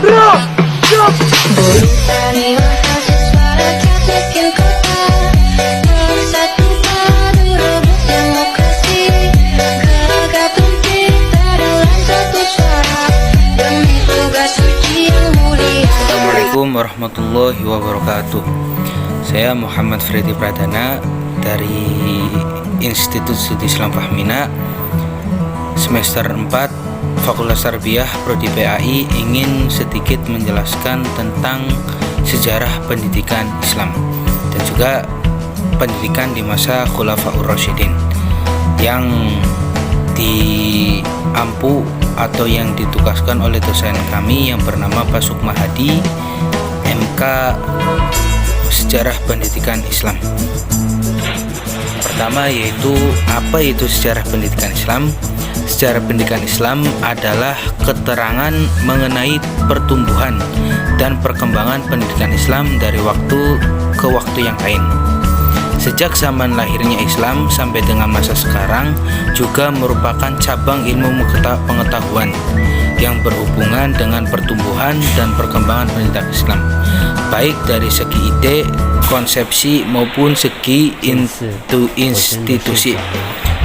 Buritanilah hasil suara bikin kota bersatu padu rebut demokrasi. Gagapun kita dalam satu suara demi tugas suci yang mulia. Assalamualaikum warahmatullahi wabarakatuh. Saya Muhammad Freddy Pradana dari Institut Studi Islam Fahmina, semester 4 Fakultas Tarbiyah Prodi PAI, ingin sedikit menjelaskan tentang sejarah pendidikan Islam dan juga pendidikan di masa Khulafaur Rasyidin yang diampu atau yang ditugaskan oleh dosen kami yang bernama Pak Sukma Hadi, MK Sejarah Pendidikan Islam. Pertama yaitu apa itu sejarah pendidikan Islam? Sejarah pendidikan Islam adalah keterangan mengenai pertumbuhan dan perkembangan pendidikan Islam dari waktu ke waktu yang lain. Sejak zaman lahirnya Islam sampai dengan masa sekarang juga merupakan cabang ilmu pengetahuan yang berhubungan dengan pertumbuhan dan perkembangan pendidikan Islam, baik dari segi ide, konsepsi maupun segi institusi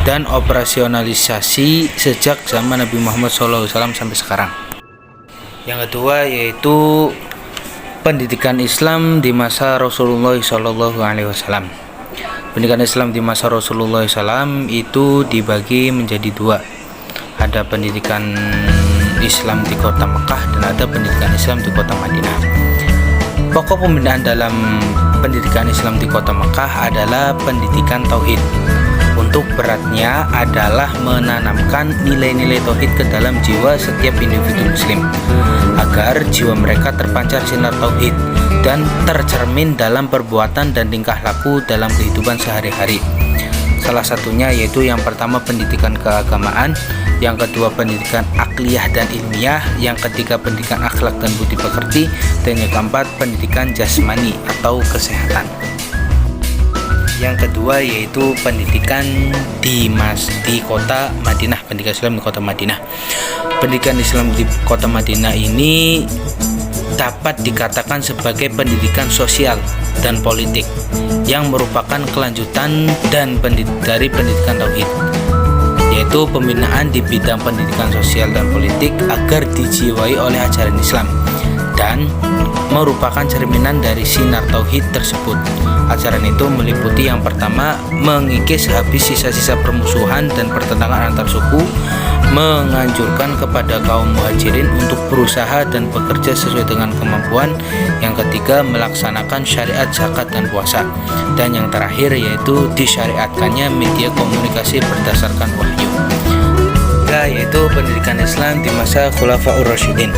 dan operasionalisasi sejak zaman Nabi Muhammad SAW sampai sekarang. Yang kedua yaitu pendidikan Islam di masa Rasulullah SAW. Pendidikan Islam di masa Rasulullah SAW itu dibagi menjadi dua. Ada pendidikan Islam di kota Mekah dan ada pendidikan Islam di kota Madinah. Pokok pembinaan dalam pendidikan Islam di kota Mekah adalah pendidikan tauhid. Untuk beratnya adalah menanamkan nilai-nilai tauhid ke dalam jiwa setiap individu muslim agar jiwa mereka terpancar sinar tauhid dan tercermin dalam perbuatan dan tingkah laku dalam kehidupan sehari-hari. Salah satunya yaitu yang pertama pendidikan keagamaan, yang kedua pendidikan akliyah dan ilmiah, yang ketiga pendidikan akhlak dan budi pekerti, dan yang keempat pendidikan jasmani atau kesehatan. Yang kedua yaitu pendidikan di kota Madinah, pendidikan Islam di kota Madinah. Pendidikan Islam di kota Madinah ini dapat dikatakan sebagai pendidikan sosial dan politik yang merupakan kelanjutan dari pendidikan tauhid, yaitu pembinaan di bidang pendidikan sosial dan politik agar dijiwai oleh ajaran Islam dan merupakan cerminan dari sinar tauhid tersebut. Ajaran itu meliputi yang pertama, mengikis habis sisa-sisa permusuhan dan pertentangan antar suku, menganjurkan kepada kaum muhajirin untuk berusaha dan bekerja sesuai dengan kemampuan. Yang ketiga, melaksanakan syariat zakat dan puasa. Dan yang terakhir yaitu disyariatkannya media komunikasi berdasarkan wahyu, yaitu pendidikan Islam di masa Khulafaur Rasyidin.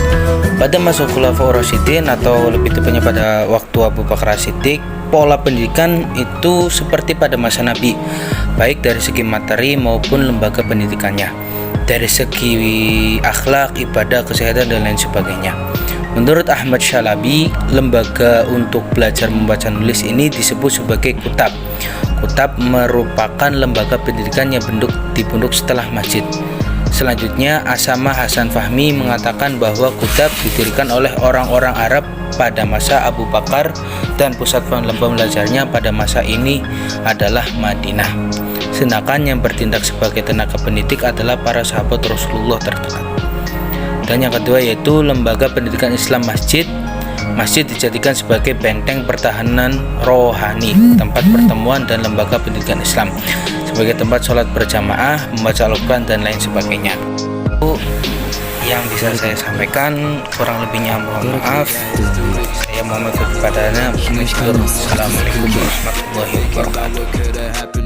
Pada masa Khulafaur Rasyidin atau lebih tepatnya pada waktu Abu Bakar As-Siddiq, pola pendidikan itu seperti pada masa Nabi, baik dari segi materi maupun lembaga pendidikannya, dari segi akhlak, ibadah, kesehatan dan lain sebagainya. Menurut Ahmad Syalabi, lembaga untuk belajar membaca nulis ini disebut sebagai kutab. Kutab merupakan lembaga pendidikan yang dipunduk setelah masjid. Selanjutnya, Asama Hasan Fahmi mengatakan bahwa kutab didirikan oleh orang-orang Arab pada masa Abu Bakar dan pusat belajarnya pada masa ini adalah Madinah. Sedangkan yang bertindak sebagai tenaga pendidik adalah para sahabat Rasulullah terdekat. Dan yang kedua yaitu lembaga pendidikan Islam masjid. Masjid dijadikan sebagai benteng pertahanan rohani, tempat pertemuan dan lembaga pendidikan Islam, sebagai tempat sholat berjamaah, membaca Al-Quran dan lain sebagainya. Itu yang bisa saya sampaikan, kurang lebihnya mohon maaf. Saya Muhammad Freddy Pradana. Assalamualaikum warahmatullahi wabarakatuh.